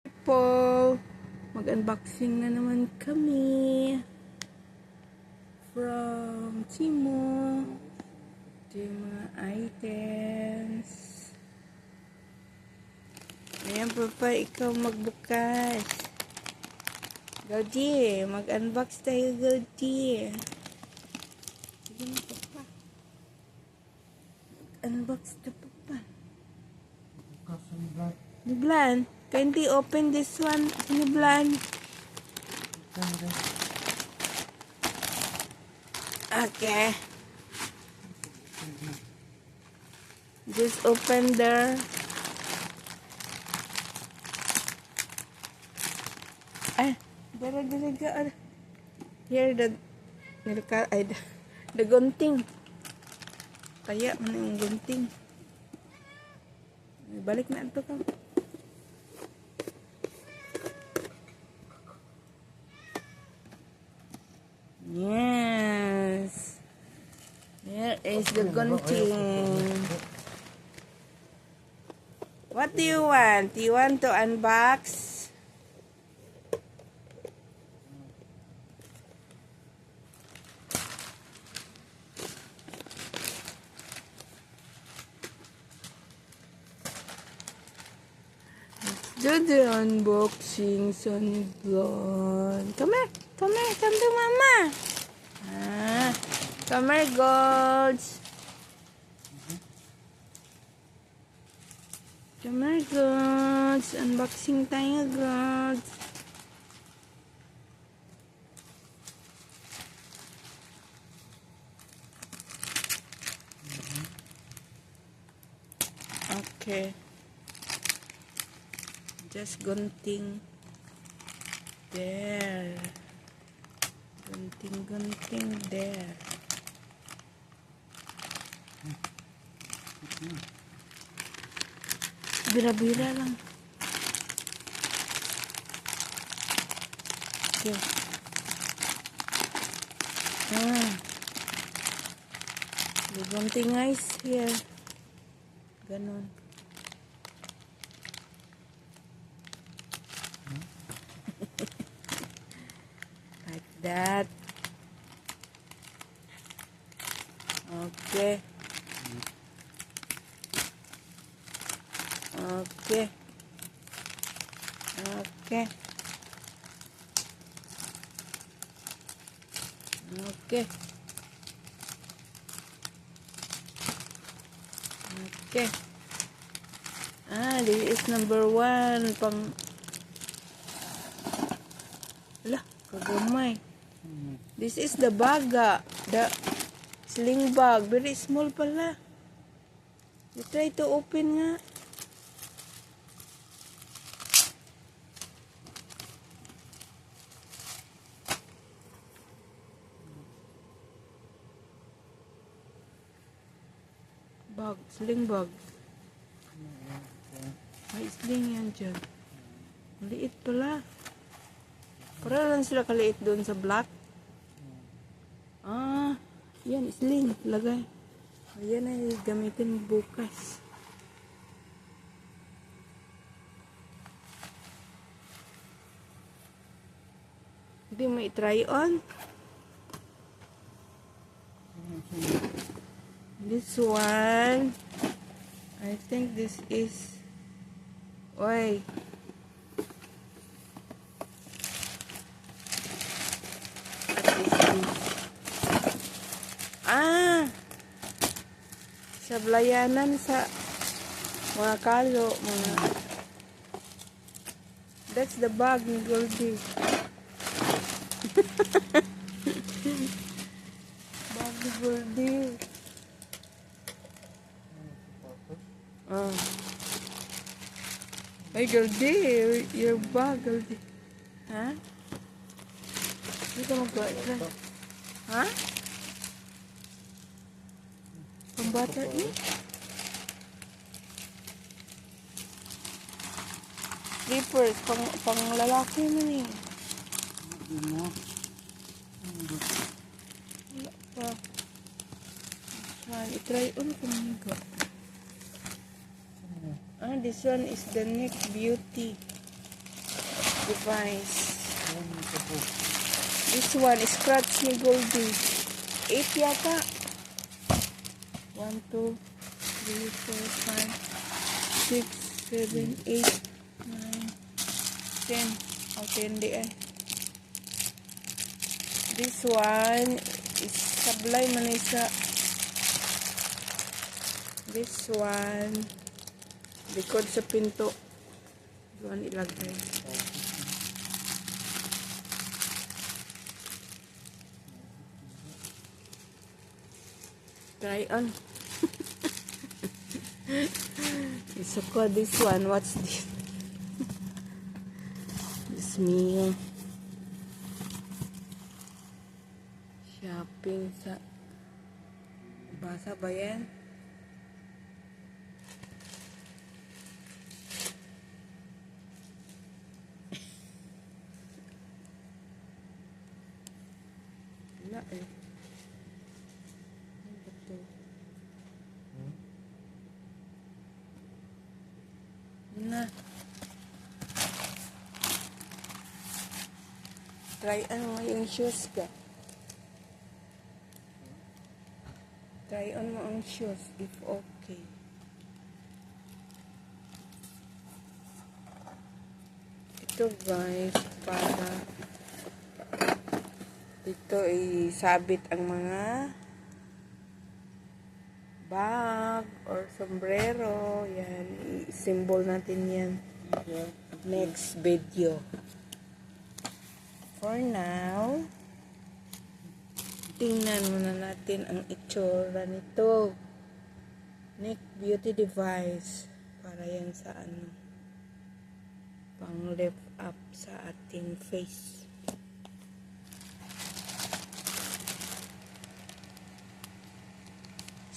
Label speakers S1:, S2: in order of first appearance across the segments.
S1: People, mag-unboxing na naman kami from Timo. Ito yung mga items. Ayan, Papa, ikaw magbukas. Gaudi, mag-unbox tayo, Gaudi. Sige na, Papa. Unbox na, Papa. Niblan, kindly open this one, Niblan. Okay. Just open there. Dara. Here the gunting. Kaya man yung gunting. Balik na ito ka. Yes. Here is the gunting. What do you want? You want to unbox? Do the unboxing, son. Come here, come to mama. Come here, Golds. Come here, Golds. Unboxing tayo, Golds. Okay. Just gunting there. Gunting there. Bira-bira lang. Okay. The gunting guys here. Ganon. Like that. Okay. Okay. Okay. Okay. Okay. This is number 1 pang kagamay. This is the baga, the sling bag, very small pala. You try to open nga. Bag, sling bag. May sling yan dyan. Maliit pala. Para lang sila kaliit doon sa black. Yan, sling. Lagay. Ayan ay gamitin bukas. Hindi mo i-try on. This one, I think this is, oy, sablayanan sa mga kalo, that's the bag ni Goldie. Bag ni Goldie. Hey, Goldie, your bag, Goldie. Ha? Hindi ka mag-try. Ha? Pambata ni? Slippers, pang lalaki mo ni. Wala pa. I-try on kung nga. This one is the Neck Beauty. device. This one, scratch ni Goldie. 8 yata. 1, 2, 3, 4, 5, 6, 7, 8, 9, 10. Okay, hindi eh. This one is sablay man isa. This one, likod sa pinto. Doon ilagay. Try on. Isuko this one. What's this? This me. Shopping sa basa ba yan? Wala eh. Ano ba to? Na. Try ano yung shoes ka. Try on mo ang shoes if okay. Ito guys, para dito isabit ang mga bag or sombrero. Yan, i-symbol natin yan. Next video. For now, tingnan muna natin ang itsura nito. Neck beauty device. Para yan sa ano, pang lift up sa ating face.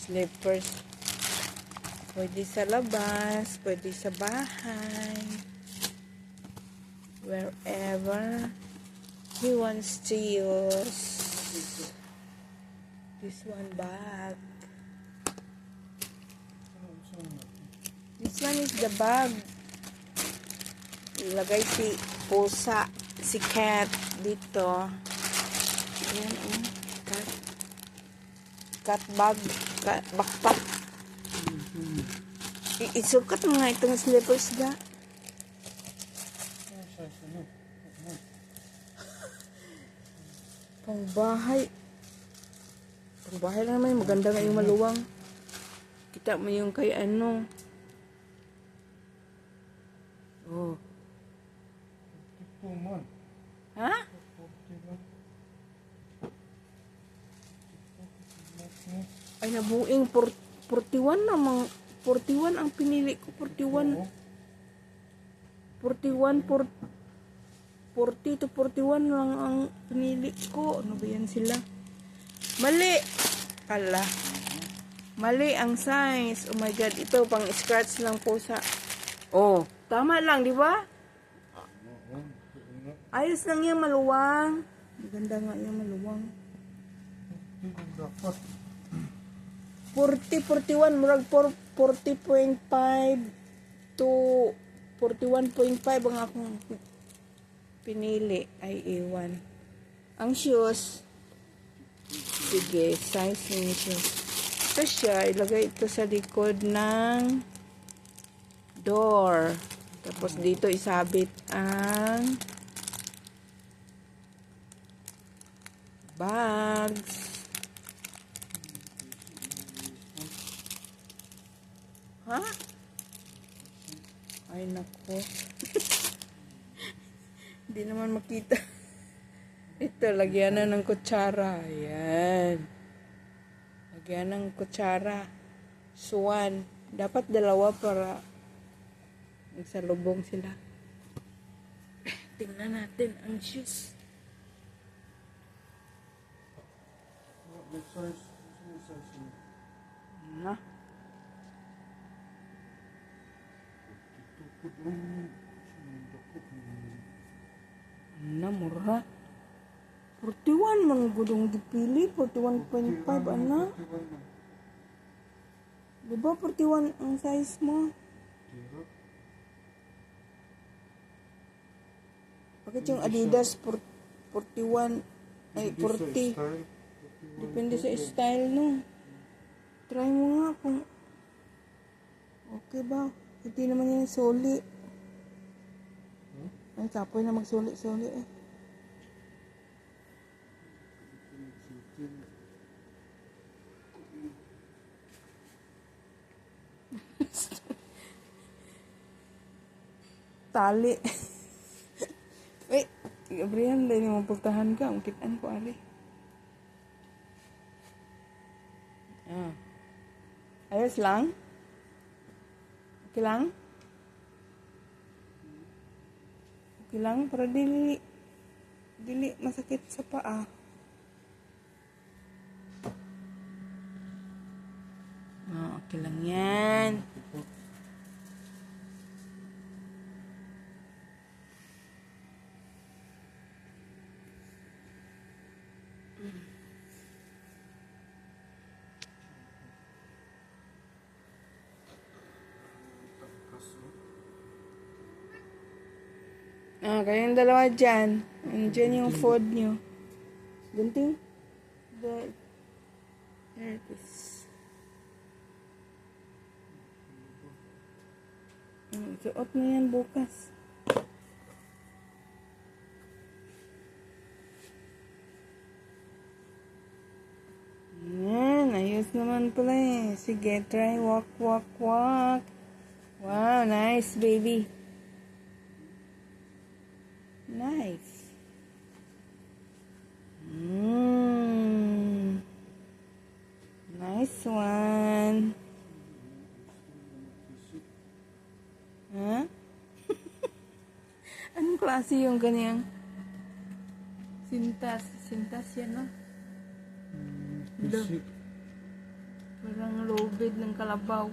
S1: Slippers. Pwede sa labas, pwede sa bahay. Wherever he wants to use. This one bag. This one is the bag. Ilagay si pusa, si cat dito. Ayan, cat. Cat bag, backpack. Isukat mo nga itong slippers ga. Pangbahay. Pangbahay lang naman. Maganda nga yung maluwang. Kita mo yung kay ano. Oh. Ha? Ay, nabuing 41 namang. 41 ang pinili ko. 41. 41, 40 to 41 lang ang pinili ko. Ano ba yan sila? Mali! Kala. Mali ang size. Oh my God. Ito, pang scratch lang po sa... Oh, tama lang, di ba? Ayos lang yung maluwang. Maganda nga yung maluwang. 40, 41. Murag 40.5 to 41.5 ang akong pinili. Ay, iwan. Ang shoes, sige, size ng shoes. Ito siya, ilagay ito sa likod ng door. Tapos dito isabit ang bags. Ha? Ay, nako. Hindi naman makita. Ito, lagyan na ng kutsara. Ayan. Lagyan ng kutsara. Swan. Dapat dalawa para nagsalubong sila. Tingnan natin ang shoes. Na? Na, mura. 41 man gudong dipili. 41.5, ana. Diba 41 ang size mo? Bakit yung Adidas 41 ay 40? Depende sa style, no? Try mo nga kung okay ba. Hindi naman yan soli. Ay, tapoy na magsuli-suli eh. Tali. Wait, Gabriel, dahil mo pagtahan ka. Ang kitaan ko, ali. Ah. Ayos lang? Okay lang? Okay lang? Para dili masakit sa paa. Ah, okay lang yan. Ah, kayong dalawa dyan. Andyan yung food nyo. Gunting? There it is. Suot mo yan bukas. Yan, ayos naman pala eh. Sige, try walk, walk, walk. Wow, nice baby. Nice. Nice one. Huh? Anong klase yung ganyang? Sintas. Sintas yan, no? Parang lobid ng kalabaw.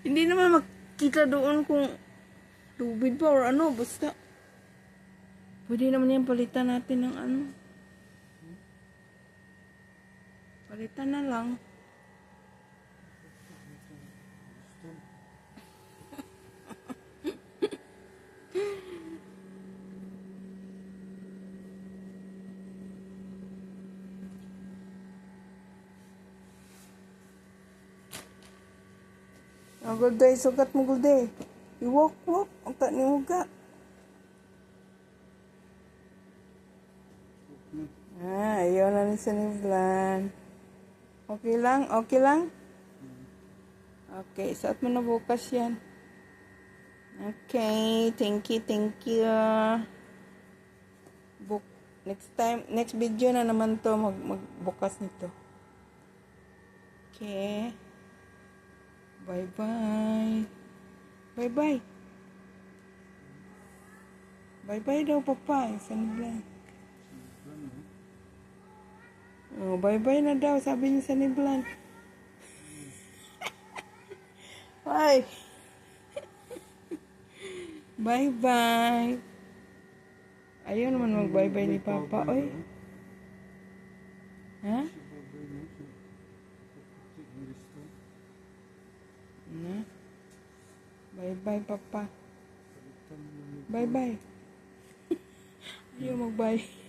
S1: Hindi naman makita doon kung lubid pa or ano, basta pwede naman yan palitan natin ng ano. Palitan na lang. Oh, gulday, sugat mo gulday. I-walk. Ang ta ni muga. Ah, ayaw na ni Saniblan. Okay lang? Okay lang? Okay, suot mo na bukas yan. Okay, thank you. Next video na naman to, magbukas nito. Okay. Bye-bye. Bye-bye. Bye-bye daw, Papa. Saniblan. Oh, bye-bye na daw, sabi ni Saniblan. Bye. Bye-bye. Ayaw naman mag-bye-bye ni Papa, oy. Ha? Na? Bye-bye, Papa. Bye-bye. Ayaw mag-bye.